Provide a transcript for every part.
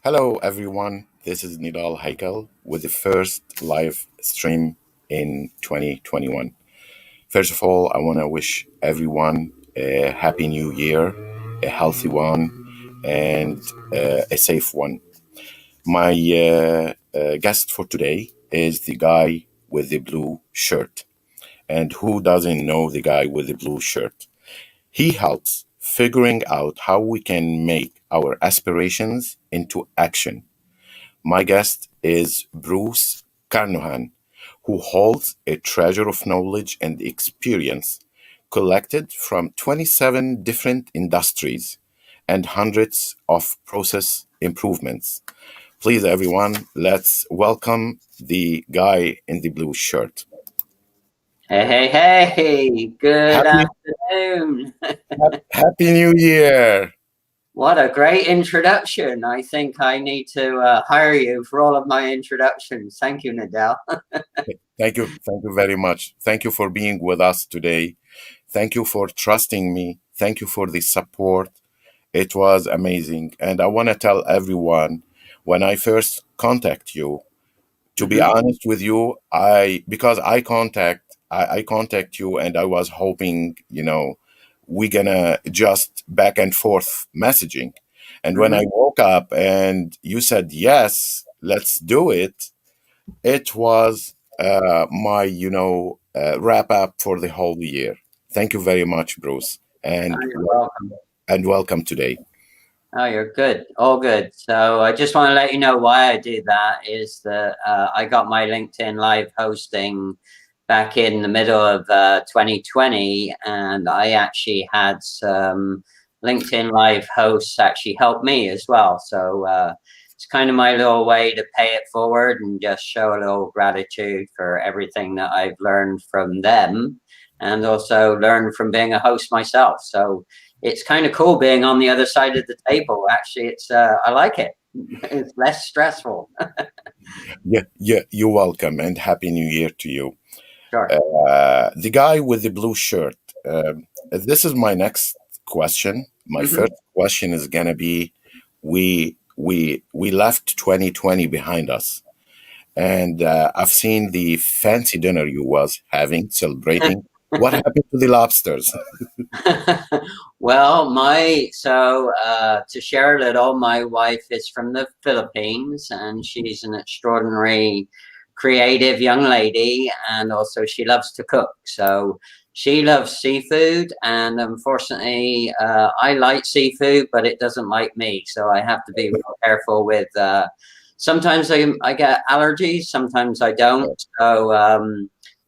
Hello, everyone. This is Nidal Haykal with the first live stream in 2021. First of all, I want to wish everyone a happy new year, a healthy one, and a safe one. My guest for today is the guy with the blue shirt. And who doesn't know the guy with the blue shirt? He helps figuring out how we can make our aspirations into action. My guest is Bruce Carnohan, who holds a treasure of knowledge and experience collected from 27 different industries and hundreds of process improvements. Please, everyone, let's welcome the guy in the blue shirt. Hey, hey, hey, good Happy, afternoon. happy New Year! What a great introduction. I think I need to hire you for all of my introductions. Thank you, Nidal. Thank you very much. Thank you for being with us today. Thank you for trusting me. Thank you for the support. It was amazing. And I want to tell everyone when I first contact you, to be hmm honest with you, I contact you and I was hoping, we're gonna just back and forth messaging. And when I hmm woke up and you said yes, let's do it, it was my, wrap up for the whole year. Thank you very much, Bruce, Oh, you're welcome. and welcome today. Oh, you're good. All good. So I just want to let you know why I do that is that I got my LinkedIn live hosting back in the middle of 2020, and I actually had some LinkedIn live hosts actually help me as well. So it's kind of my little way to pay it forward and just show a little gratitude for everything that I've learned from them and also learn from being a host myself. So it's kind of cool being on the other side of the table. Actually, it's I like it. It's less stressful. Yeah, you're welcome, and happy New Year to you. Sure. The guy with the blue shirt. This is my next question. My hmm first question is gonna be: we left 2020 behind us, and I've seen the fancy dinner you was having, celebrating. What happened to the lobsters? Well, to share a little, my wife is from the Philippines, and she's an extraordinary creative young lady, and also she loves to cook. So she loves seafood, and unfortunately, I like seafood, but it doesn't like me. So I have to be real careful with. Sometimes I get allergies, sometimes I don't.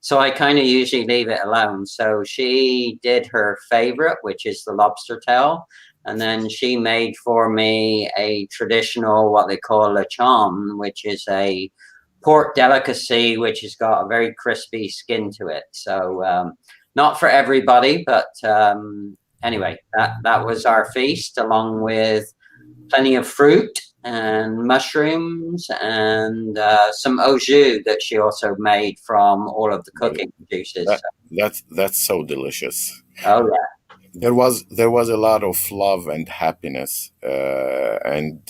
So I kind of usually leave it alone. So she did her favorite, which is the lobster tail. And then she made for me a traditional, what they call lechon, which is a pork delicacy, which has got a very crispy skin to it. So not for everybody, but anyway, that was our feast, along with plenty of fruit and mushrooms and some au jus that she also made from all of the cooking juices. That that's so delicious. Oh yeah. There was a lot of love and happiness, and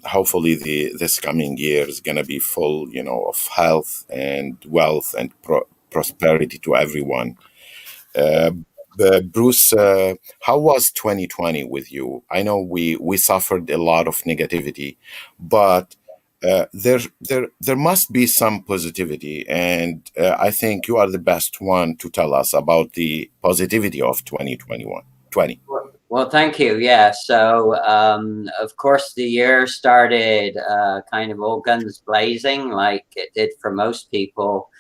hopefully the this coming year is gonna be full, of health and wealth and prosperity to everyone. Uh, Bruce, how was 2020 with you? I know we suffered a lot of negativity, but there must be some positivity, and I think you are the best one to tell us about the positivity of 2021 20. Well, thank you. Yeah. So, of course, the year started kind of all guns blazing, like it did for most people.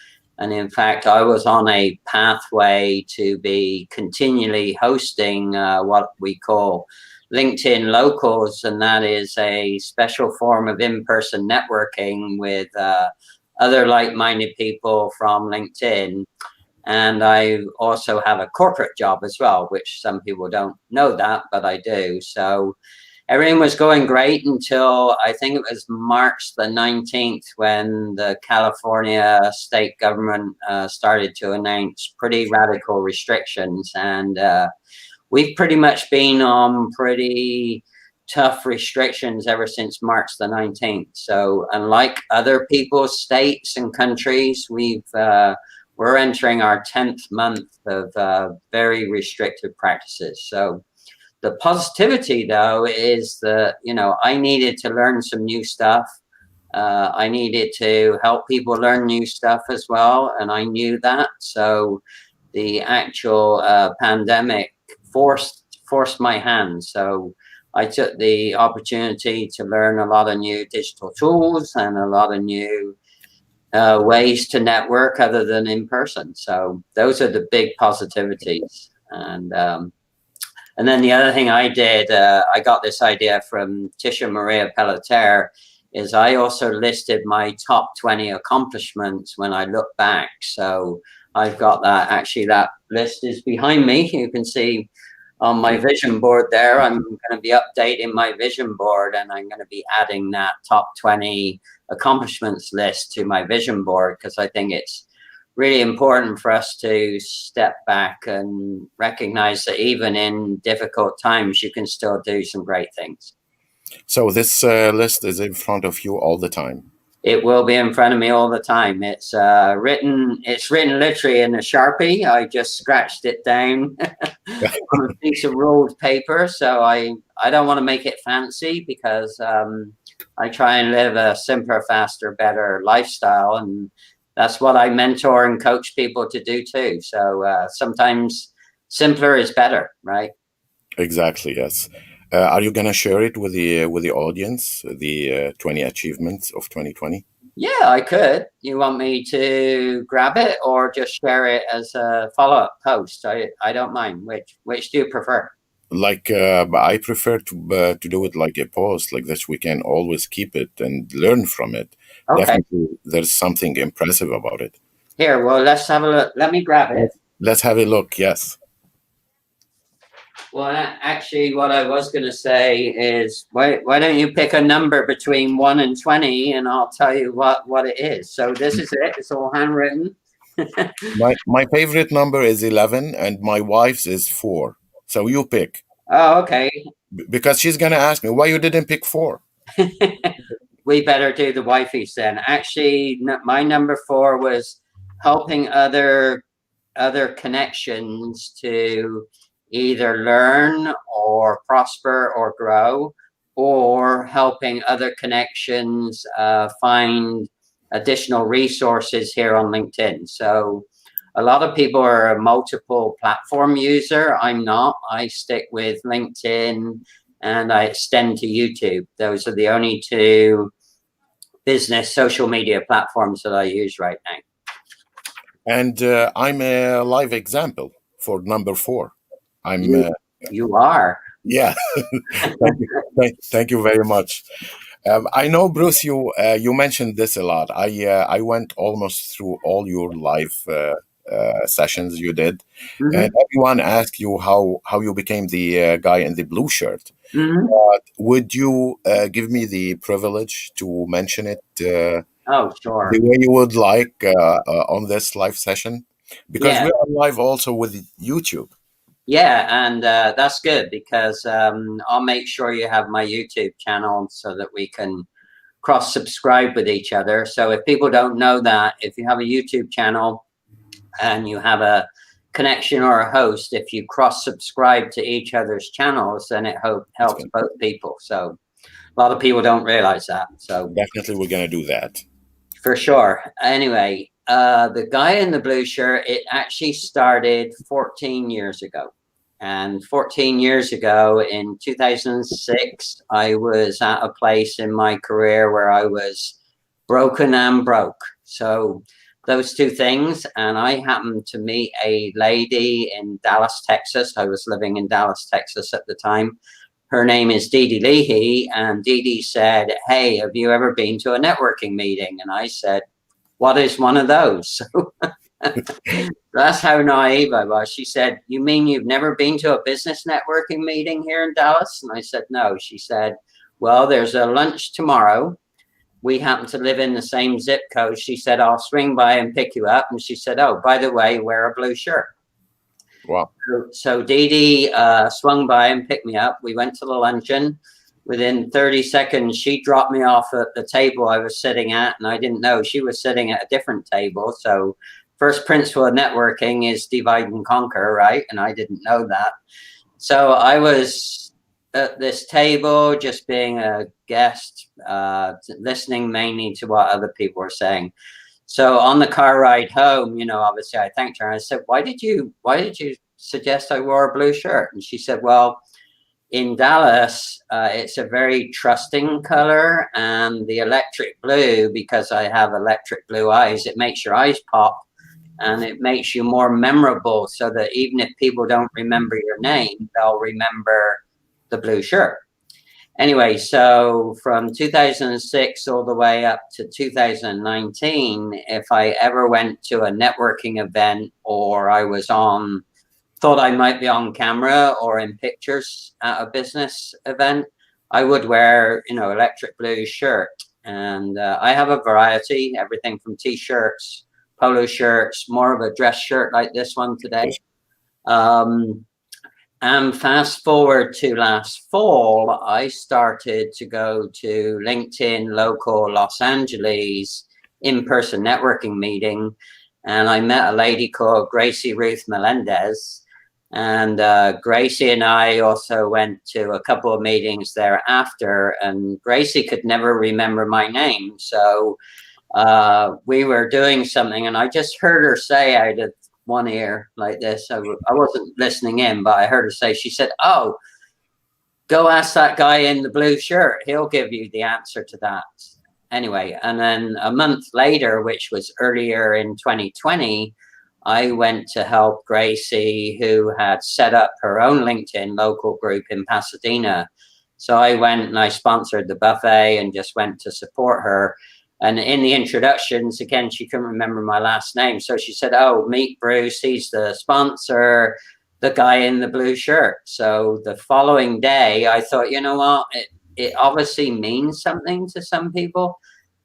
And in fact, I was on a pathway to be continually hosting what we call LinkedIn Locals, and that is a special form of in-person networking with other like-minded people from LinkedIn. And I also have a corporate job as well, which some people don't know that, but I do. So everything was going great until I think it was March the 19th when the California state government started to announce pretty radical restrictions. And we've pretty much been on pretty tough restrictions ever since March the 19th. So unlike other people's states and countries, we're entering our 10th month of very restrictive practices. So the positivity, though, is that, I needed to learn some new stuff. I needed to help people learn new stuff as well, and I knew that. So the actual pandemic forced my hand. So I took the opportunity to learn a lot of new digital tools and a lot of new ways to network other than in person. So those are the big positivities. And then the other thing I did, I got this idea from Tisha Maria Pelletier, is I also listed my top 20 accomplishments when I look back. So I've got that. Actually, that list is behind me. You can see on my vision board there. I'm going to be updating my vision board, and I'm going to be adding that top 20 accomplishments list to my vision board, because I think it's really important for us to step back and recognize that even in difficult times, you can still do some great things. So this list is in front of you all the time. It will be in front of me all the time. It's written literally in a Sharpie. I just scratched it down on a piece of rolled paper. So I don't want to make it fancy, because I try and live a simpler, faster, better lifestyle. And that's what I mentor and coach people to do too. So sometimes simpler is better, right? Exactly, yes. Are you going to share it with the audience, the 20 achievements of 2020? Yeah, I could. You want me to grab it or just share it as a follow-up post? I don't mind. Which do you prefer? Like I prefer to do it like a post, like this. We can always keep it and learn from it. Okay. Definitely, there's something impressive about it. Here, well, let's have a look. Let me grab it. Let's have a look. Yes. Well, actually, what I was going to say is, why don't you pick a number between 1 and 20, and I'll tell you what it is. So this is it. It's all handwritten. My favorite number is 11, and my wife's is 4. So you pick. Oh, okay. Because she's gonna ask me why you didn't pick 4. We better do the wifey's then. Actually, my number 4 was helping other connections to either learn or prosper or grow, or helping other connections find additional resources here on LinkedIn. So a lot of people are a multiple platform user. I'm not. I stick with LinkedIn and I extend to YouTube. Those are the only two business social media platforms that I use right now. And I'm a live example for number 4. I'm. You are. Yeah. Thank you very much. I know, Bruce, you mentioned this a lot. I went almost through all your live sessions you did, and everyone asked you how you became the guy in the blue shirt. Would you give me the privilege to mention it? Oh, sure. The way you would like on this live session, because we are live also with YouTube. Yeah, and that's good, because I'll make sure you have my YouTube channel so that we can cross-subscribe with each other. So if people don't know that, if you have a YouTube channel and you have a connection or a host, if you cross-subscribe to each other's channels, then it helps both people. So a lot of people don't realize that. So definitely we're going to do that. For sure. Anyway, the guy in the blue shirt, it actually started 14 years ago. And 14 years ago, in 2006, I was at a place in my career where I was broken and broke. So those two things. And I happened to meet a lady in Dallas, Texas. I was living in Dallas, Texas at the time. Her name is Dee Leahy. And Dee said, "Hey, have you ever been to a networking meeting?" And I said, "What is one of those?" So that's how naive I was. She said, "You mean you've never been to a business networking meeting here in Dallas?" And I said, "No." She said, "Well, there's a lunch tomorrow. We happen to live in the same zip code." She said, "I'll swing by and pick you up." And she said, "Oh, by the way, wear a blue shirt." Wow. So Dee swung by and picked me up. We went to the luncheon. within 30 seconds, she dropped me off at the table I was sitting at, and I didn't know she was sitting at a different table. So first principle of networking is divide and conquer, right? And I didn't know that. So I was at this table just being a guest, listening mainly to what other people were saying. So on the car ride home, obviously I thanked her. I said, why did you suggest I wore a blue shirt? And she said, well, in Dallas, it's a very trusting color, and the electric blue, because I have electric blue eyes, it makes your eyes pop and it makes you more memorable, so that even if people don't remember your name, they'll remember the blue shirt. Anyway, so from 2006 all the way up to 2019, if I ever went to a networking event, or I thought I might be on camera or in pictures at a business event, I would wear, electric blue shirt. And I have a variety, everything from t-shirts, polo shirts, more of a dress shirt like this one today. And fast forward to last fall, I started to go to LinkedIn local Los Angeles in-person networking meeting. And I met a lady called Gracie Ruth Melendez. And Gracie and I also went to a couple of meetings thereafter. And Gracie could never remember my name. So we were doing something, and I just heard her say out of one ear like this. I wasn't listening in, but I heard her say, she said, oh, go ask that guy in the blue shirt. He'll give you the answer to that. Anyway, and then a month later, which was earlier in 2020, I went to help Gracie, who had set up her own LinkedIn local group in Pasadena. So I went and I sponsored the buffet and just went to support her. And in the introductions, again, she couldn't remember my last name. So she said, oh, meet Bruce. He's the sponsor, the guy in the blue shirt. So the following day, I thought, you know what? It obviously means something to some people.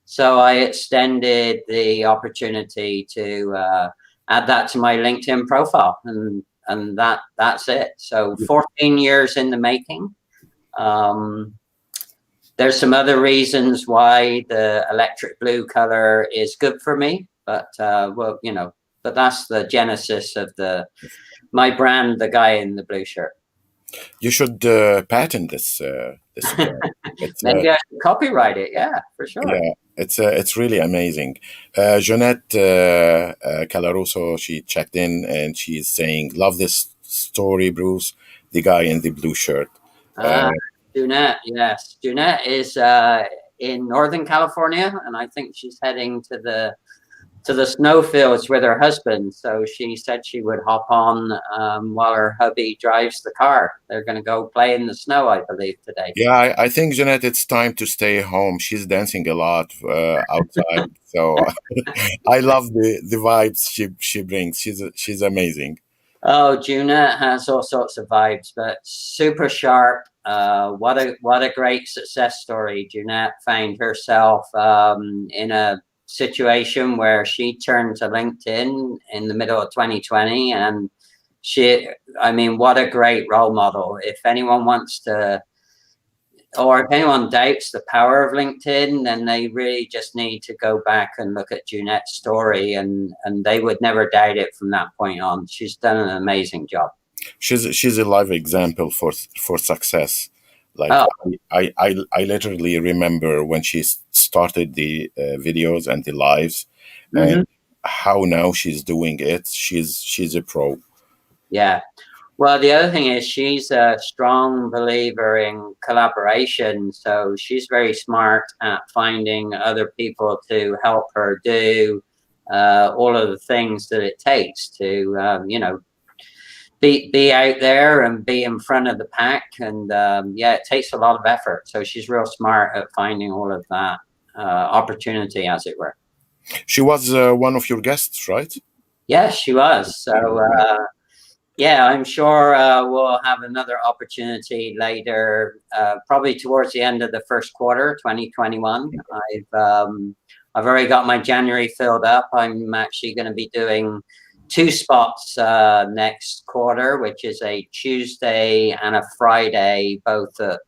So I extended the opportunity to add that to my LinkedIn profile. And that's it. So 14 years in the making. There's some other reasons why the electric blue color is good for me, but but that's the genesis of my brand, the guy in the blue shirt. You should patent this. Maybe I should copyright it. Yeah, for sure. Yeah, it's really amazing. Jeanette Calaroso, she checked in and she's saying, "Love this story, Bruce. The guy in the blue shirt." Jeanette, yes. Jeanette is in Northern California, and I think she's heading to the snowfields with her husband. So she said she would hop on while her hubby drives the car. They're going to go play in the snow, I believe, today. Yeah, I think, Jeanette, it's time to stay home. She's dancing a lot outside, so I love the vibes she brings. She's amazing. Oh, Jeanette has all sorts of vibes, but super sharp. What a great success story. Jeanette found herself in a situation where she turned to LinkedIn in the middle of 2020, and what a great role model. If anyone wants to, or if anyone doubts the power of LinkedIn, then they really just need to go back and look at Jeanette's story, and they would never doubt it from that point on. She's done an amazing job. She's a live example for success. Like, I literally remember when she started the videos and the lives, and how now she's doing it. She's a pro. Yeah. Well, the other thing is she's a strong believer in collaboration. So she's very smart at finding other people to help her do all of the things that it takes to, be out there and be in front of the pack. And it takes a lot of effort. So she's real smart at finding all of that opportunity, as it were. She was one of your guests, right? Yes, she was. So yeah, I'm sure we'll have another opportunity later, probably towards the end of the first quarter, 2021. I've already got my January filled up. I'm actually going to be doing 2 spots next quarter, which is a Tuesday and a Friday, both at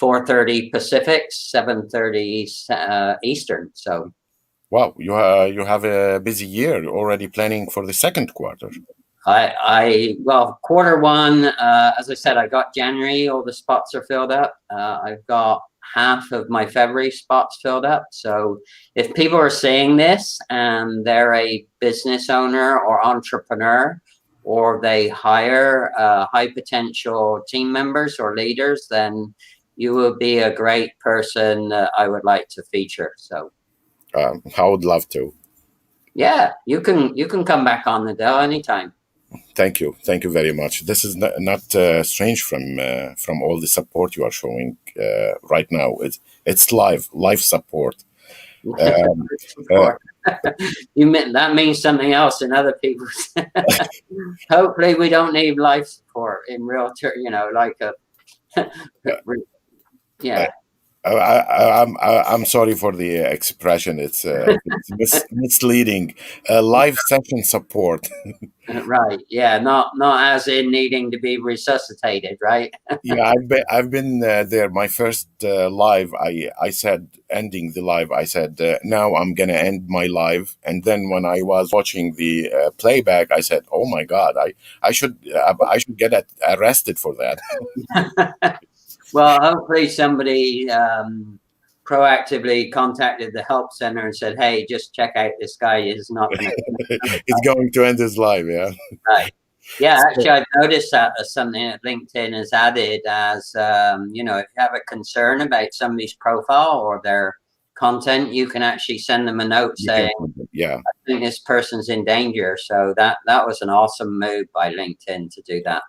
4:30 Pacific, 7:30 Eastern. So Wow, you have a busy year already planning for the second quarter. well, quarter one, as I said, I got January, all the spots are filled up. I've got half of my February spots filled up. So if people are seeing this and they're a business owner or entrepreneur, or they hire high potential team members or leaders, then you will be a great person I would like to feature. So I would love to. yeah, you can come back on the Dell anytime. Thank you very much. This is not strange from all the support you are showing right now. It's live support. Um, uh, Support. That means something else in other people's. Hopefully, we don't need life support in real like a uh, yeah. I'm sorry for the expression. It's misleading. Live session support. Right, yeah, not as in needing to be resuscitated, right? Yeah, I've been there. My first live, I said ending the live. I said now I'm gonna end my live, and then when I was watching the playback, I said, "Oh my God, I should get arrested for that." Well, hopefully somebody proactively contacted the help center and said, "Hey, just check out this guy is not going to." It's going to end his live. Yeah. Right. Yeah, So, actually, I've noticed that as something that LinkedIn has added as, if you have a concern about somebody's profile or their content, you can actually send them a note you can, saying, yeah. I think this person's in danger. So that was an awesome move by LinkedIn to do that.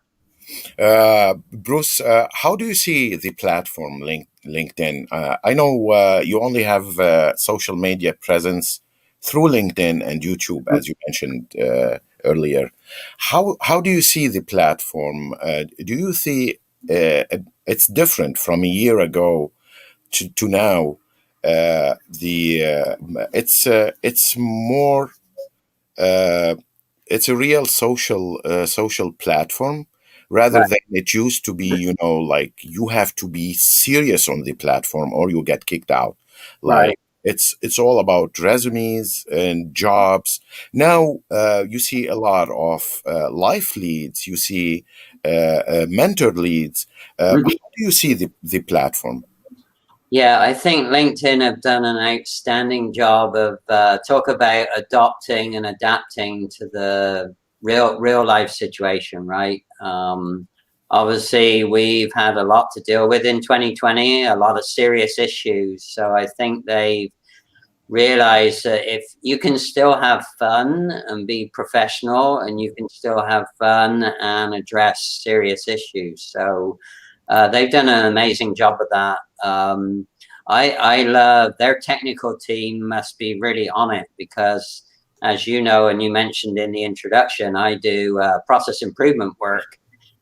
Bruce, how do you see the platform LinkedIn? I know you only have social media presence through LinkedIn and YouTube, as you mentioned earlier. How do you see the platform? Do you see it's different from a year ago to now? It's more. Uh, it's a real social platform rather Right. than it used to be, like you have to be serious on the platform or you get kicked out. Right. Like it's all about resumes and jobs. Now you see a lot of life leads, you see mentor leads. How Mhm. do you see the platform? Yeah, I think LinkedIn have done an outstanding job of talk about adopting and adapting to the real life situation, right? Obviously, we've had a lot to deal with in 2020, a lot of serious issues. So I think they've realized that if you can still have fun and be professional, and you can still have fun and address serious issues. So they've done an amazing job of that. I love their technical team must be really on it because, as you know, and you mentioned in the introduction, I do process improvement work,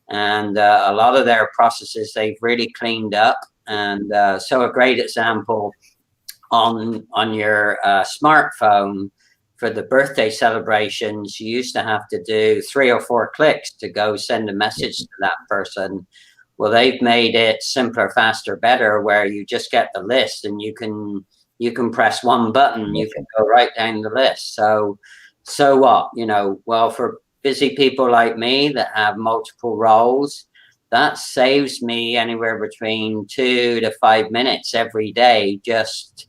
and a lot of their processes they've really cleaned up. And so a great example on your smartphone for the birthday celebrations, you used to have to do 3 or 4 clicks to go send a message to that person. Well, they've made it simpler, faster, better, where you just get the list and you can press one button, you can go right down the list. So what? Well, for busy people like me that have multiple roles, that saves me anywhere between 2 to 5 minutes every day just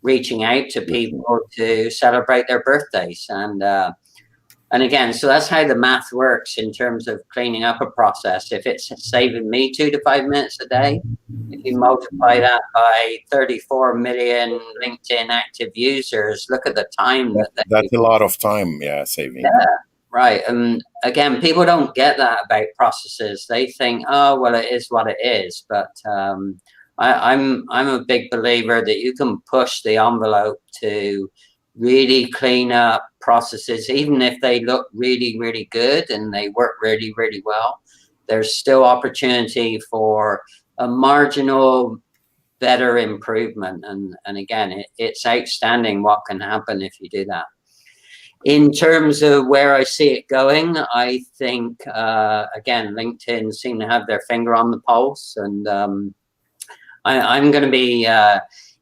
reaching out to people to celebrate their birthdays. And again, so that's how the math works in terms of cleaning up a process. If it's saving me 2 to 5 minutes a day, if you multiply that by 34 million LinkedIn active users, look at the time that they. That's a lot of time, yeah, saving. Yeah, right. And again, people don't get that about processes. They think, oh, well, it is what it is. But I'm a big believer that you can push the envelope to really clean up processes, even if they look really, really good and they work really, really well. There's still opportunity for a marginal better improvement. And again, it's outstanding what can happen if you do that. In terms of where I see it going, I think, again, LinkedIn seem to have their finger on the pulse. And I'm going to be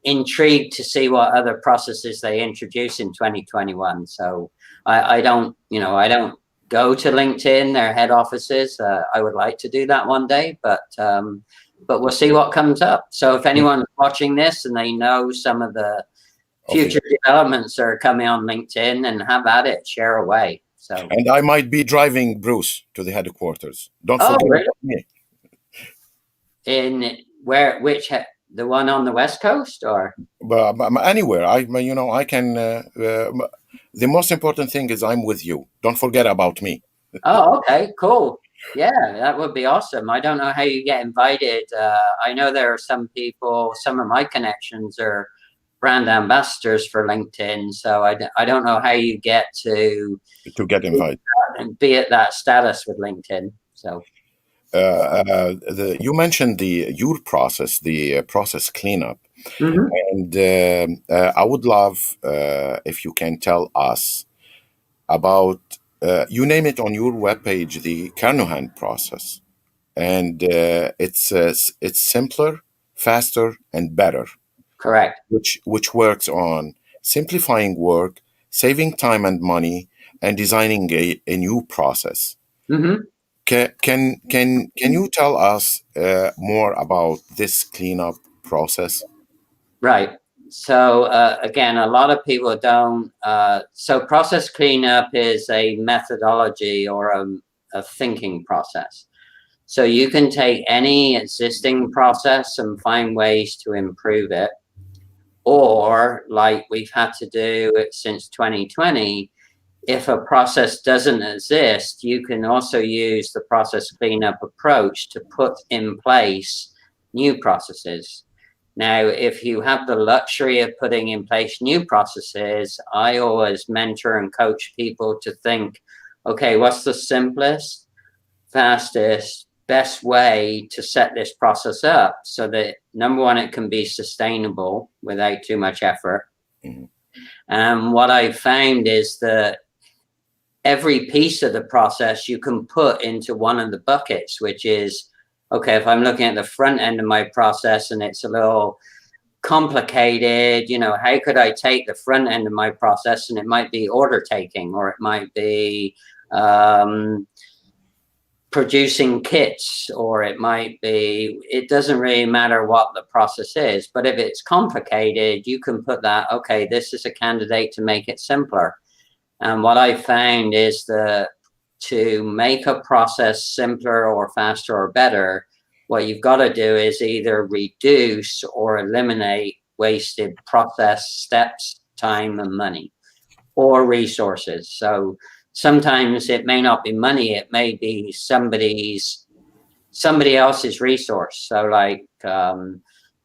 intrigued to see what other processes they introduce in 2021. So I don't, I don't go to LinkedIn, their head offices. I would like to do that one day, but we'll see what comes up. So if anyone's watching this and they know some of the future developments that are coming on LinkedIn, and have at it, share away. So, and I might be driving Bruce to the headquarters. Don't oh, forget really? about me. In where? Which the one on the West Coast, or? But anywhere, I can. The most important thing is I'm with you. Don't forget about me. Oh, okay, cool. Yeah, that would be awesome. I don't know how you get invited. I know there are some people. Some of my connections are brand ambassadors for LinkedIn, so I don't know how you get to Get invited. be at that status with LinkedIn. So. You mentioned your process, the process cleanup, Mm-hmm. and I would love if you can tell us about you name it on your webpage, the Carnohan process, and it's simpler, faster, and better, Correct. which works on simplifying work, saving time and money, and designing a new process. Mm-hmm. Can you tell us more about this cleanup process? Right. So again, a lot of people don't. So process cleanup is a methodology or a thinking process. So you can take any existing process and find ways to improve it, or like we've had to do it since 2020. If a process doesn't exist, you can also use the process cleanup approach to put in place new processes. Now, if you have the luxury of putting in place new processes, I always mentor and coach people to think, okay, what's the simplest, fastest, best way to set this process up so that number one, it can be sustainable without too much effort. Mhm. And what I found is that every piece of the process you can put into one of the buckets, which is, okay, if I'm looking at the front end of my process and it's a little complicated, how could I take the front end of my process, and it might be order taking, or it might be producing kits, or it might be, it doesn't really matter what the process is, but if it's complicated, you can put that, okay, this is a candidate to make it simpler. And what I found is that to make a process simpler or faster or better, what you've got to do is either reduce or eliminate wasted process steps, time, and money, or resources. So sometimes it may not be money, it may be somebody else's resource. So like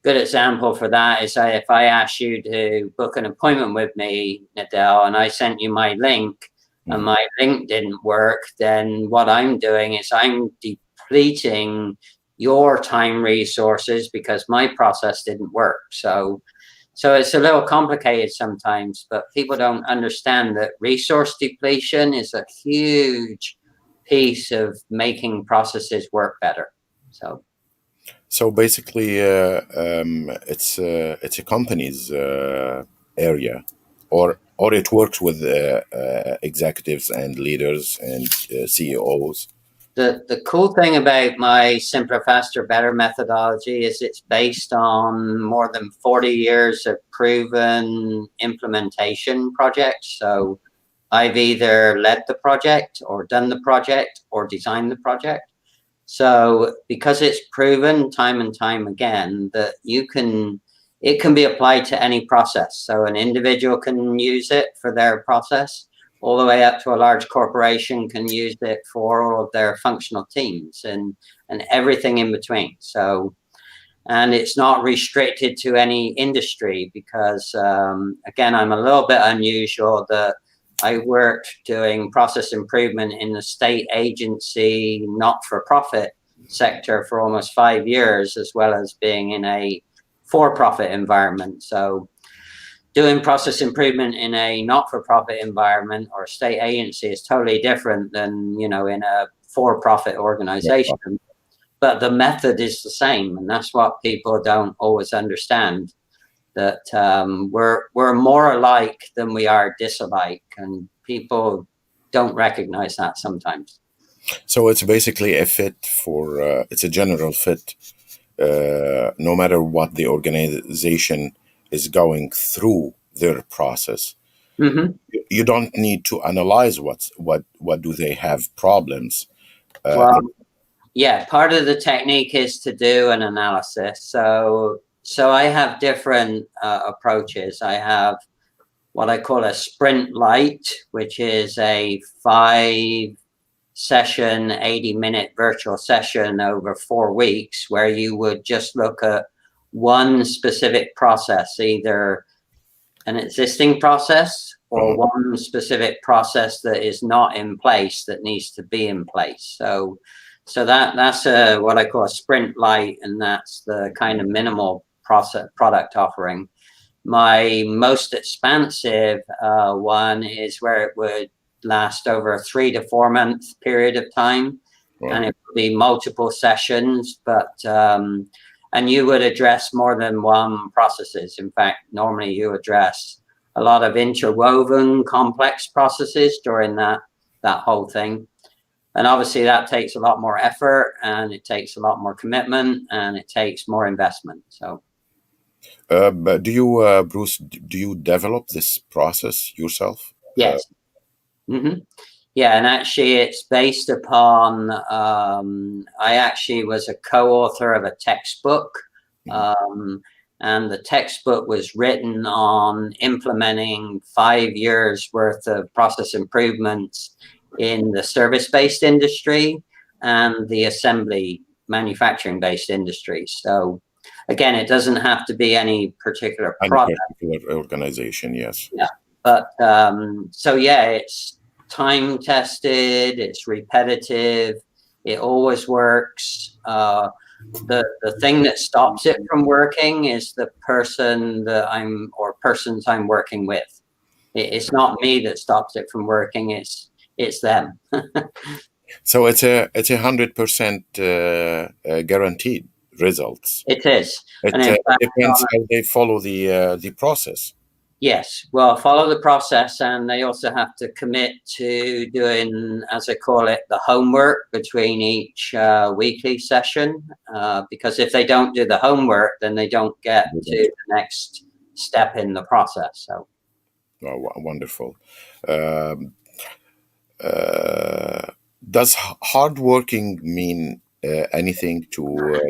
good example for that is if I asked you to book an appointment with me, Nidal, and I sent you my link and my link didn't work, then what I'm doing is I'm depleting your time resources because my process didn't work. So it's a little complicated sometimes, but people don't understand that resource depletion is a huge piece of making processes work better. So basically, it's a company's area, or it works with executives and leaders and CEOs. The cool thing about my simpler, faster, better methodology is it's based on more than 40 years of proven implementation projects. So I've either led the project or done the project or designed the project. So because it's proven time and time again that it can be applied to any process. So an individual can use it for their process, all the way up to a large corporation can use it for all of their functional teams and everything in between. So, and it's not restricted to any industry because, again, I'm a little bit unusual that I worked doing process improvement in the state agency, not-for-profit sector for almost 5 years, as well as being in a for-profit environment. So doing process improvement in a not-for-profit environment or state agency is totally different than, in a for-profit organization. but the method is the same, and that's what people don't always understand. That we're more alike than we are disalike, and people don't recognize that sometimes. So it's basically a fit for, it's a general fit, no matter what the organization is going through their process. Mm-hmm. You don't need to analyze what do they have problems. Uh, Well, yeah, part of the technique is to do an analysis. So I have different approaches. I have what I call a sprint light, which is a 5 session, 80-minute virtual session over 4 weeks, where you would just look at one specific process, either an existing process or uh, one specific process that is not in place that needs to be in place. So that's what I call a sprint light, and that's the kind of minimal process product offering. My most expansive one is where it would last over a 3 to 4 month period of time, and well, it would be multiple sessions, but and you would address more than one processes. In fact, normally you address a lot of interwoven complex processes during that whole thing. And obviously that takes a lot more effort, and it takes a lot more commitment, and it takes more investment. So but do you, Bruce? Do you develop this process yourself? yes. Mm-hmm. Yeah, and actually, it's based upon. I actually was a co-author of a textbook, Mhm. um, and the textbook was written on implementing 5 years worth of process improvements in the service-based industry and the assembly manufacturing-based industry. So, again, it doesn't have to be any particular Any product. particular organization? Yes. Yeah, but so yeah, it's time tested, it's repetitive, it always works. The thing that stops it from working is the person that I'm or persons I'm working with. It's not me that stops it from working. It's them. So it's 100% guaranteed results. It is, It and in fact, depends how they follow the process. yes, well, follow the process, and they also have to commit to doing, as I call it, the homework between each weekly session. Because if they don't do the homework, then they don't get to the next step in the process. So, Oh, wonderful. Um, uh, does hardworking mean anything to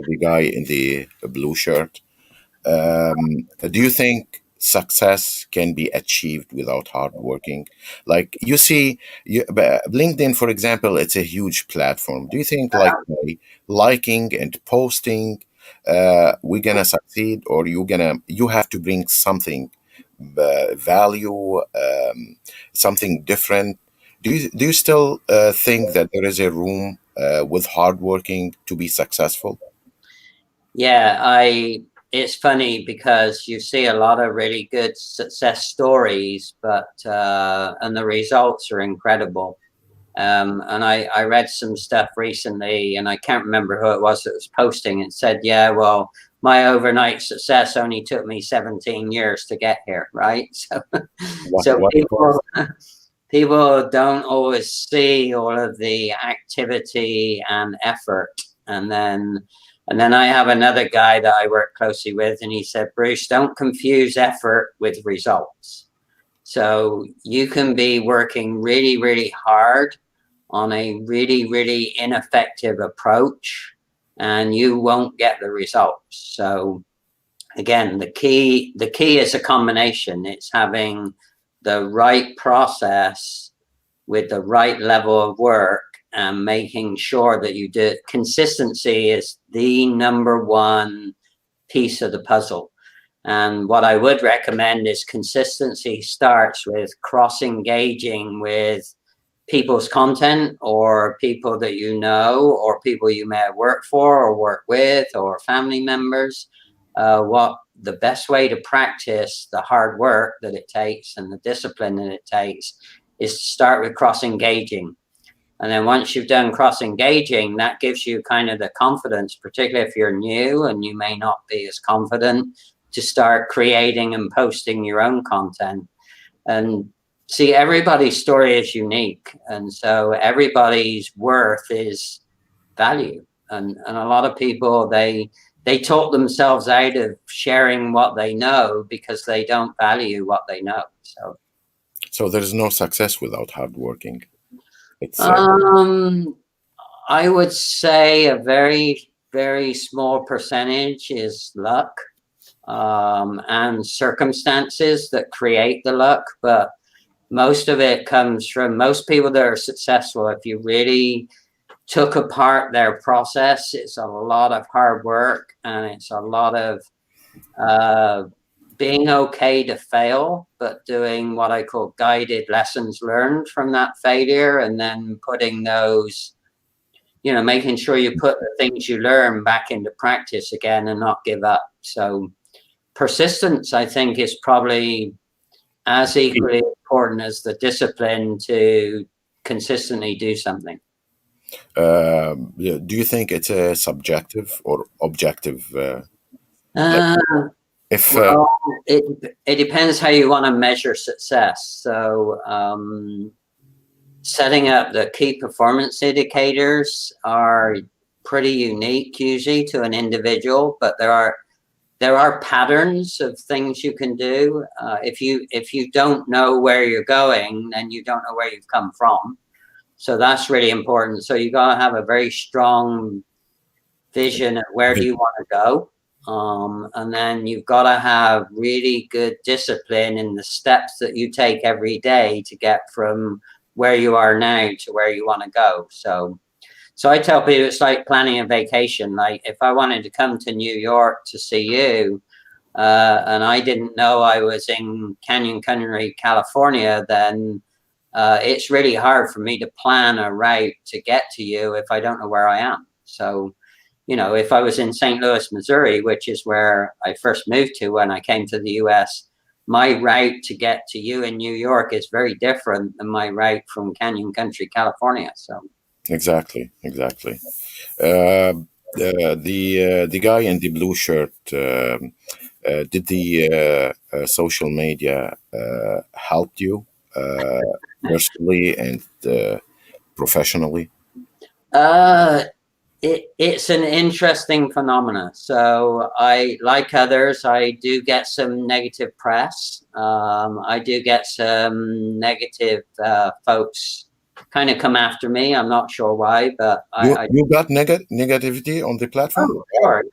the guy in the blue shirt? Do you think success can be achieved without hard working? Like you see, LinkedIn, for example, it's a huge platform. Do you think like by liking and posting, we're gonna succeed, or you have to bring something value, something different? Do you still think that there is a room with hard working to be successful? yeah, it's funny because you see a lot of really good success stories, but and the results are incredible. And I read some stuff recently, and I can't remember who it was that was posting. It said, "Yeah, well, my overnight success only took me 17 years to get here." Right? So, so What it was? people don't always see all of the activity and effort, and then I have another guy that I work closely with, and he said, "Bruce, don't confuse effort with results." So you can be working really, really hard on a really, really ineffective approach, and you won't get the results. So again, the key is a combination. It's having the right process with the right level of work and making sure that you do. Consistency is the number one piece of the puzzle. And what I would recommend is consistency starts with cross engaging with people's content, or people that you know, or people you may have worked for or work with, or family members. What the best way to practice the hard work that it takes and the discipline that it takes is to start with cross engaging. And then once you've done cross engaging, that gives you kind of the confidence, particularly if you're new and you may not be as confident, to start creating and posting your own content. And see, everybody's story is unique. And so everybody's worth is value. And a lot of people, they talk themselves out of sharing what they know because they don't value what they know. So there is no success without hard working. It's Um, I would say a very, very small percentage is luck, and circumstances that create the luck. But most of it comes from most people that are successful. If you really took apart their process, it's a lot of hard work, and it's a lot of uh, being okay to fail, but doing what I call guided lessons learned from that failure, and then putting those, making sure you put the things you learn back into practice again and not give up. So persistence, I think, is probably as equally important as the discipline to consistently do something. yeah. Do you think it's a subjective or objective? Like Uh, if well, it depends how you want to measure success. So setting up the key performance indicators are pretty unique usually to an individual, but there are patterns of things you can do. If you don't know where you're going, then you don't know where you've come from. So that's really important. So you got to have a very strong vision of where do you want to go. And then you've got to have really good discipline in the steps that you take every day to get from where you are now to where you want to go. So I tell people it's like planning a vacation. Like if I wanted to come to New York to see you, and I didn't know I was in Canyon Country, California, then it's really hard for me to plan a route to get to you if I don't know where I am. So, if I was in St. Louis, Missouri, which is where I first moved to when I came to the US, my route to get to you in New York is very different than my route from Canyon Country, California. So exactly, exactly. Uh, the guy in the blue shirt, did the social media help you uh, personally and professionally? uh, it's an interesting phenomena. So I, like others, I do get some negative press. I do get some negative folks kind of come after me. I'm not sure why, but You got negativity on the platform? oh, sure.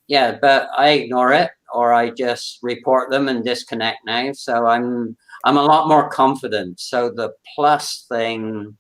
Yeah, but I ignore it or I just report them and disconnect now. So I'm a lot more confident. So the plus thing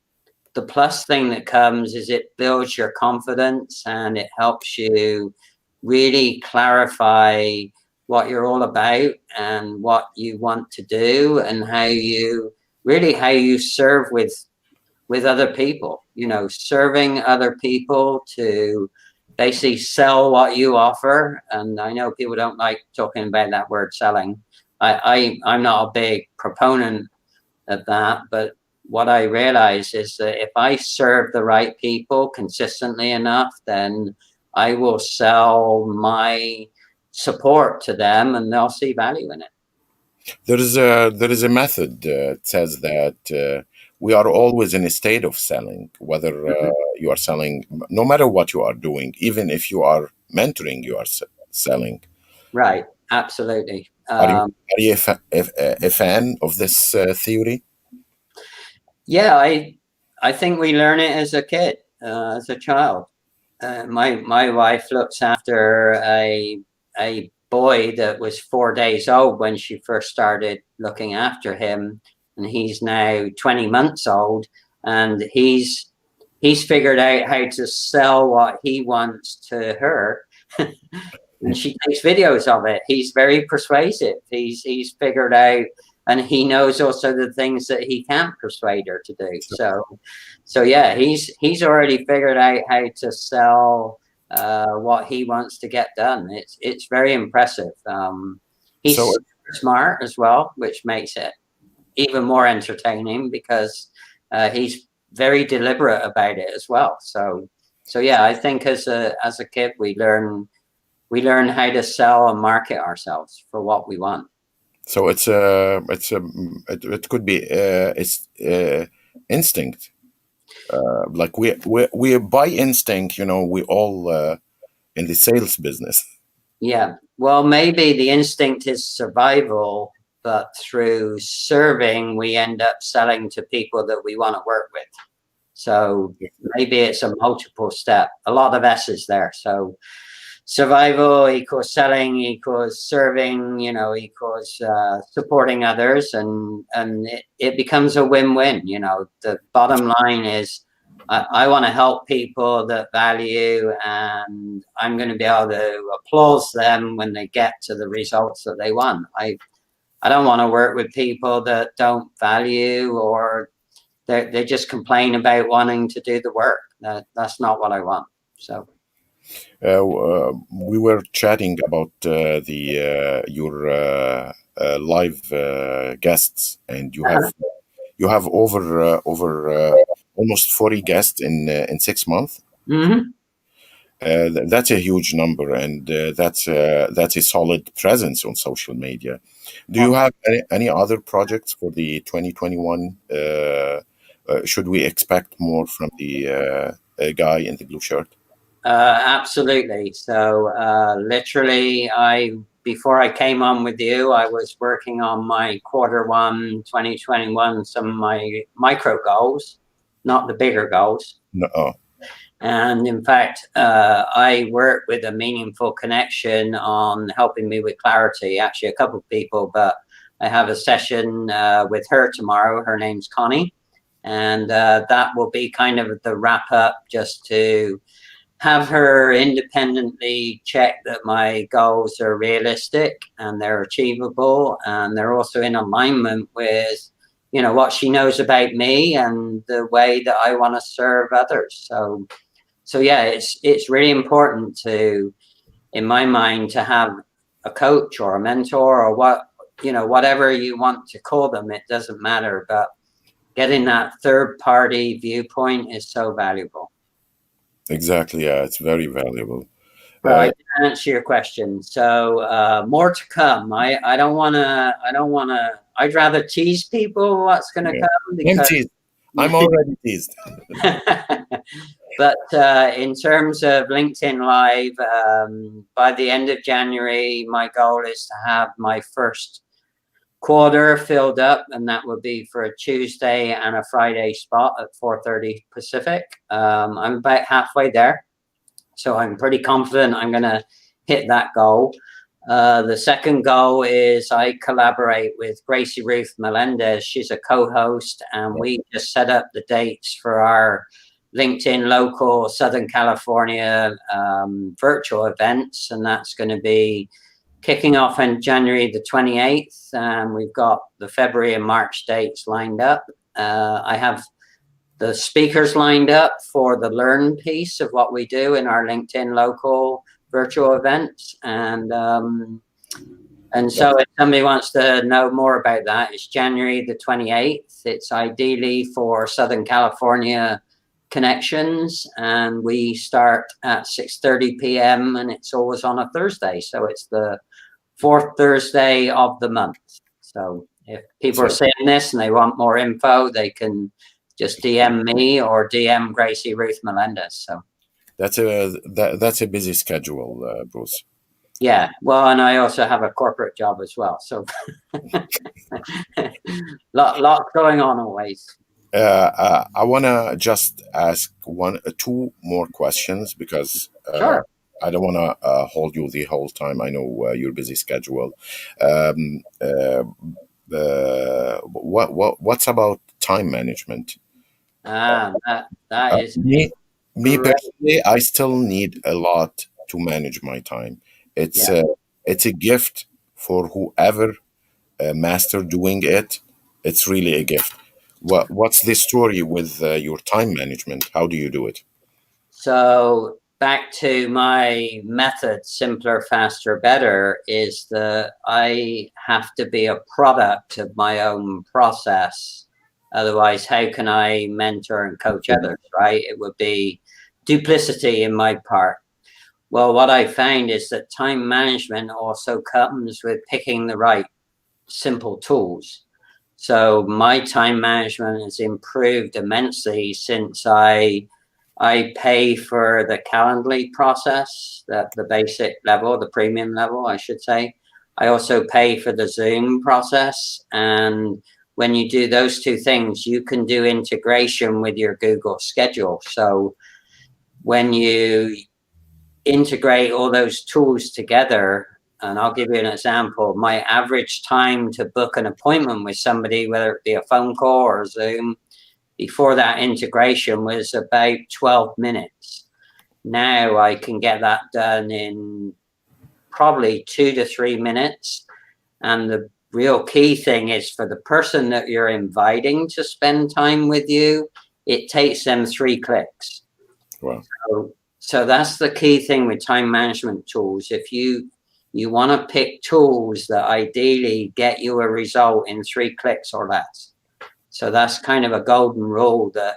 that comes is it builds your confidence and it helps you really clarify what you're all about and what you want to do and how you serve with other people, serving other people to basically sell what you offer. And I know people don't like talking about that word selling. I'm not a big proponent of that, but what I realize is that if I serve the right people consistently enough, then I will sell my support to them and they'll see value in it. There is a method that says that we are always in a state of selling, whether Mhm. you are selling, no matter what you are doing, even if you are mentoring, you are selling. Right, absolutely. Are you a fan of this theory? Yeah, I think we learn it as a kid, as a child. My wife looks after a boy that was 4 days old when she first started looking after him, and he's now 20 months old, and he's figured out how to sell what he wants to her. And she takes videos of it. He's very persuasive. He's figured out, and he knows also the things that he can't persuade her to do. So yeah, he's already figured out how to sell what he wants to get done. It's very impressive. So He's smart as well, which makes it even more entertaining because he's very deliberate about it as well. So yeah, I think as a kid we learn how to sell and market ourselves for what we want. So it could be it's instinct. Like we by instinct, we all in the sales business. Yeah. Well, maybe the instinct is survival, but through serving, we end up selling to people that we want to work with. So maybe it's a multiple step, a lot of S's there. So survival equals selling equals serving, equals supporting others, and it becomes a win-win. The bottom line is I want to help people that value, and I'm going to be able to applaud them when they get to the results that they want. I don't want to work with people that don't value, or they just complain about wanting to do the work. That's not what I want. So We were chatting about the your live guests, and you have over almost 40 guests in 6 months. Mhm. That's a huge number, and that's a solid presence on social media. Do you have any other projects for the 2021? Should we expect more from the guy in the blue shirt? Absolutely. So literally, before I came on with you, I was working on my Q1 2021, some of my micro goals, not the bigger goals. No. And in fact, I work with a meaningful connection on helping me with clarity. Actually, a couple of people, but I have a session with her tomorrow. Her name's Connie, and that will be kind of the wrap up, just to have her independently check that my goals are realistic and they're achievable, and they're also in alignment with what she knows about me and the way that I want to serve others. So yeah, it's really important to, in my mind, to have a coach or a mentor or whatever you want to call them. It doesn't matter, but getting that third party viewpoint is so valuable. Exactly. Yeah, it's very valuable. But I didn't answer your question. So more to come. I don't wanna I'd rather tease people what's gonna Yeah. come, I'm because teased. I'm already teased. but in terms of LinkedIn Live, by the end of January, my goal is to have my first quarter filled up, and that would be for a Tuesday and a Friday spot at 4:30 Pacific. I'm about halfway there. So I'm pretty confident I'm going to hit that goal. The second goal is I collaborate with Gracie Ruth Melendez. She's a co-host, and we just set up the dates for our LinkedIn local Southern California virtual events, and that's going to be kicking off on January the 28th. And we've got the February and March dates lined up. I have the speakers lined up for the learn piece of what we do in our LinkedIn local virtual events. And so if somebody wants to know more about that, it's January the 28th. It's ideally for Southern California connections, and we start at 6:30 p.m. and it's always on a Thursday. So it's the fourth Thursday of the month. So if people are seeing this and they want more info, they can just DM me or DM Gracie Ruth Melendez. So that's a busy schedule, Bruce. Yeah, well, and I also have a corporate job as well. So lot going on always. I want to just ask two more questions, because Sure. I don't want to hold you the whole time. I know your busy schedule. Um, what's about time management? That is Me great. personally, I still need a lot to manage my time. It's Yeah. it's a gift for whoever master doing it. It's really a gift. What's the story with your time management? How do you do it? So back to my method, simpler, faster, better, is that I have to be a product of my own process. Otherwise, how can I mentor and coach others, right? It would be duplicity in my part. Well, what I found is that time management also comes with picking the right simple tools. So my time management has improved immensely since I pay for the Calendly process, the basic level, the premium level, I should say. I also pay for the Zoom process. And when you do those two things, you can do integration with your Google schedule. So when you integrate all those tools together, and I'll give you an example, my average time to book an appointment with somebody, whether it be a phone call or a Zoom, before that integration was about 12 minutes. Now I can get that done in probably 2 to 3 minutes. And the real key thing is for the person that you're inviting to spend time with you, it takes them 3 clicks. Wow. So that's the key thing with time management tools. If you want to pick tools that ideally get you a result in 3 clicks or less. So that's kind of a golden rule that,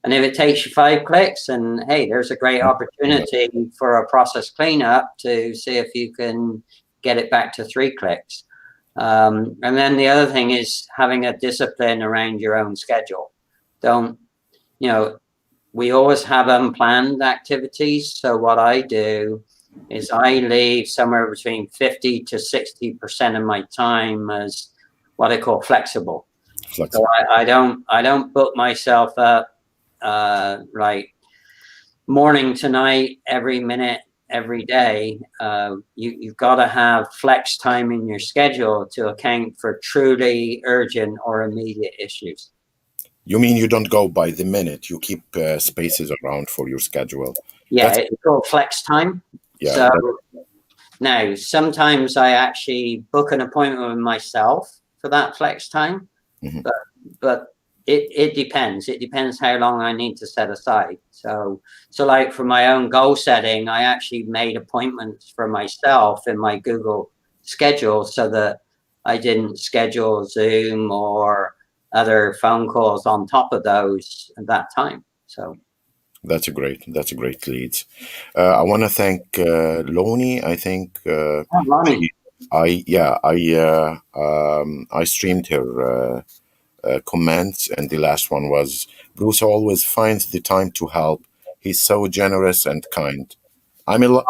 and if it takes you 5 clicks, and hey, there's a great opportunity for a process cleanup to see if you can get it back to 3 clicks. And then the other thing is having a discipline around your own schedule. Don't, we always have unplanned activities. So what I do is I leave somewhere between 50 to 60% of my time as what I call flexible. So I don't book myself up like morning to night, every minute, every day. You've got to have flex time in your schedule to account for truly urgent or immediate issues. You mean you don't go by the minute? You keep spaces around for your schedule. Yeah, it's called flex time. Yeah. So now sometimes I actually book an appointment with myself for that flex time, but it depends. It depends how long I need to set aside. So like for my own goal setting, I actually made appointments for myself in my Google schedule so that I didn't schedule Zoom or other phone calls on top of those at that time. So that's a great lead. I want to thank Lonnie. I think Lonnie. I streamed her comments, and the last one was, Bruce always finds the time to help. He's so generous and kind. I'm a live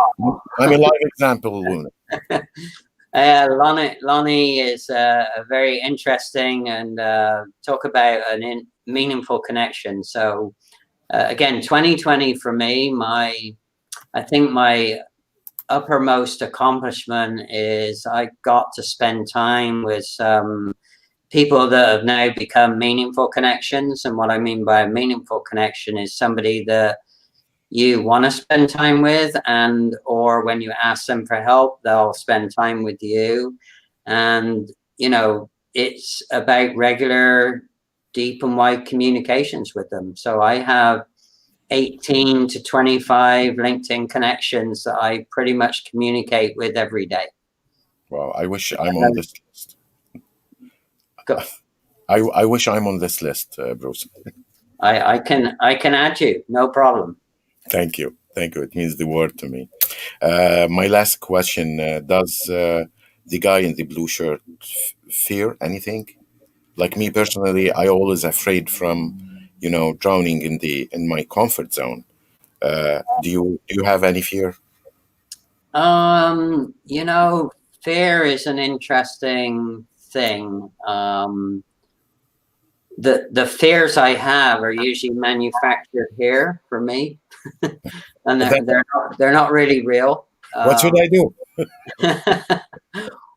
example, Lonnie. Lonnie is a very interesting and talk about an meaningful connection. So again, 2020 for me, I think my uppermost accomplishment is I got to spend time with some people that have now become meaningful connections. And what I mean by a meaningful connection is somebody that you want to spend time with, and or when you ask them for help, they'll spend time with you. And it's about regular, deep and wide communications with them. So I have 18 to 25 LinkedIn connections that I pretty much communicate with every day. Wow, I wish I'm on this list. I wish I'm on this list, Bruce. I can add you, no problem. Thank you. It means the world to me. My last question: does the guy in the blue shirt fear anything? Like me personally, I always afraid from, drowning in my comfort zone. Do you have any fear? Fear is an interesting thing. The fears I have are usually manufactured here for me, and they're not really real. What should I do?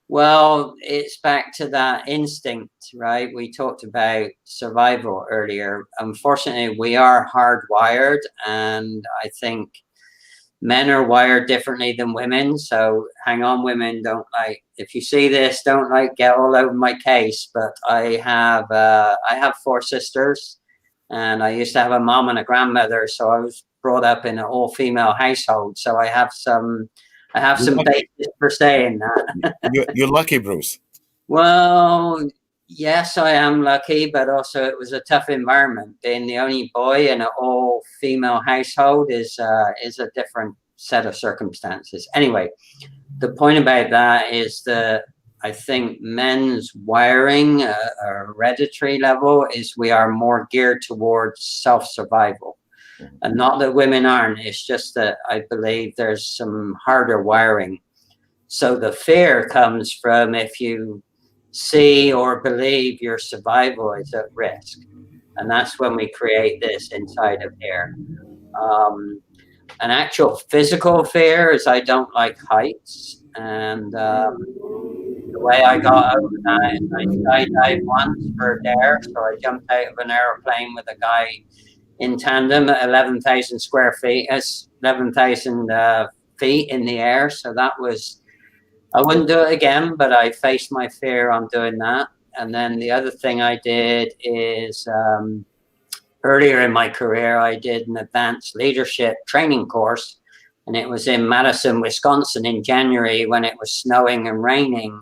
Well, it's back to that instinct, right? We talked about survival earlier. Unfortunately, we are hardwired, and I think men are wired differently than women. So hang on, women, if you see this, don't get all over my case. But I have 4 sisters, and I used to have a mom and a grandmother. So I was brought up in an all-female household. So I have some basis for saying that. You're lucky, Bruce. Well, Yes, I am lucky, but also it was a tough environment. Being the only boy in an all-female household is a different set of circumstances. Anyway, the point about that is that I think men's wiring, hereditary level, is we are more geared towards self-survival. And not that women aren't, it's just that I believe there's some harder wiring. So the fear comes from if you see or believe your survival is at risk. And that's when we create this inside of here. Um, an actual physical fear is I don't like heights. And the way I got over that is I skydived once for a dare. So I jumped out of an aeroplane with a guy in tandem at 11,000 square feet, 11,000 feet in the air. So that was, I wouldn't do it again, but I faced my fear on doing that. And then the other thing I did is earlier in my career, I did an advanced leadership training course. And it was in Madison, Wisconsin in January when it was snowing and raining.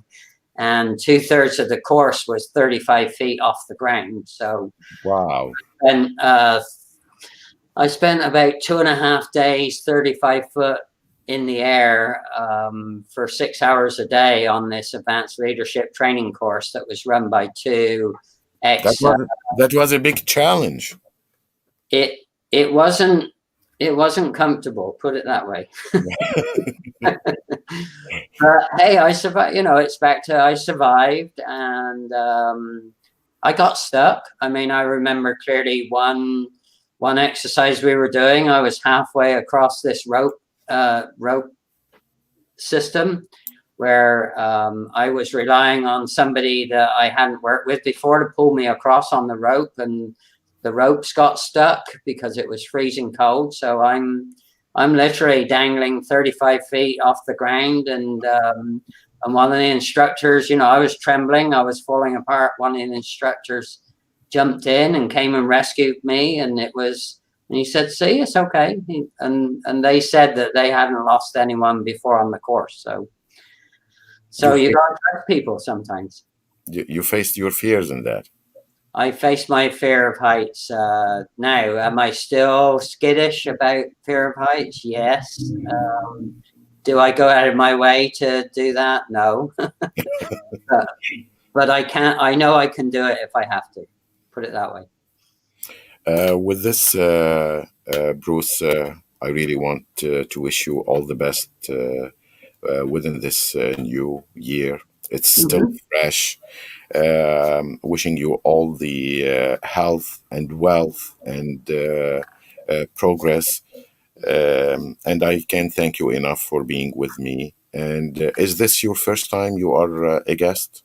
And 2/3 of the course was 35 feet off the ground. So, Wow. and I spent about 2.5 days, 35 foot in the air for 6 hours a day on this advanced leadership training course that was run by two That ex. was that was a big challenge. It it wasn't it wasn't comfortable, put it that way. But hey, I survived. You know, it's back to I survived, and I got stuck. I mean, I remember clearly one exercise we were doing. I was halfway across this rope system where I was relying on somebody that I hadn't worked with before to pull me across on the rope, and the ropes got stuck because it was freezing cold. So I'm literally dangling 35 feet off the ground, and one of the instructors, you know, I was trembling, I was falling apart. One of the instructors jumped in and came and rescued me, and he said, "See, it's okay." And they said that they hadn't lost anyone before on the course. So You you fa- got to trust people sometimes. you faced your fears in that. I face my fear of heights now. Am I still skittish about fear of heights? Yes. Do I go out of my way to do that? No. But I can't. I know I can do it if I have to. Put it that way. With this, Bruce, I really want to wish you all the best within this new year. It's still Mm-hmm. fresh. Wishing you all the health and wealth and progress. And I can't thank you enough for being with me. And is this your first time you are a guest?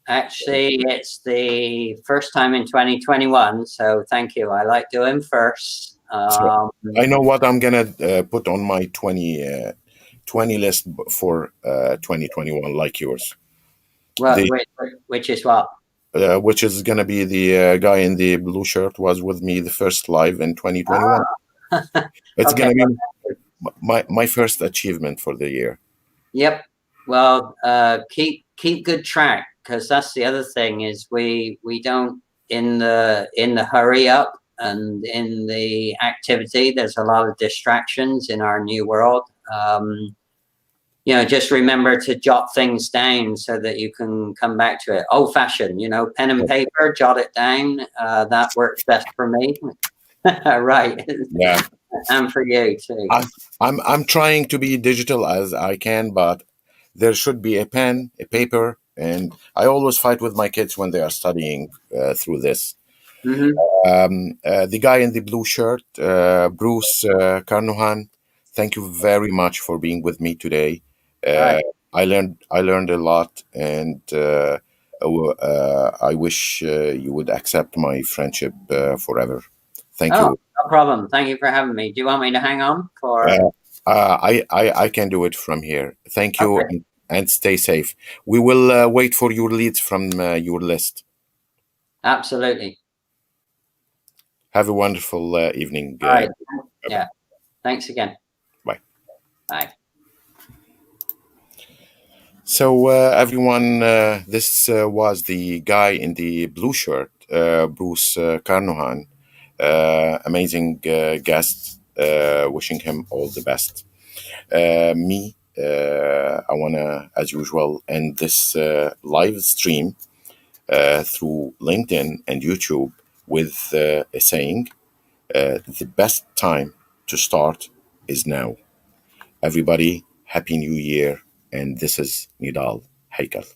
Actually, it's the first time in 2021, so thank you. I like doing first. So I know what I'm gonna put on my 20 list for 2021, like yours. Well, The which is what? which is gonna be the guy in the blue shirt was with me the first live in 2021. It's Okay. gonna be my first achievement for the year. Yep. Well, keep good track, because that's the other thing is we don't in the hurry up and in the activity. There's a lot of distractions in our new world. You know, just remember to jot things down so that you can come back to it. Old fashioned, you know, pen and paper, jot it down. That works best for me. Right. Yeah, And for you too. I'm trying to be digital as I can, but there should be a pen, a paper, and I always fight with my kids when they are studying through this. Mm-hmm. The guy in the blue shirt, Bruce Carnohan, thank you very much for being with me today. All right. Uh, I learned a lot, and I wish you would accept my friendship forever. Thank Oh, you. no problem. Thank you for having me. Do you want me to hang on for? Uh, I can do it from here. Thank you, Okay, and stay safe. We will wait for your leads from your list. absolutely. Have a wonderful evening. All right. Bye-bye. Yeah. Thanks again. Bye. Bye. So, everyone, this was the guy in the blue shirt, Bruce Carnohan. Amazing guest. Wishing him all the best. I want to, as usual, end this live stream through LinkedIn and YouTube with a saying, the best time to start is now. Everybody, Happy New Year. And this is Nidal Haykal.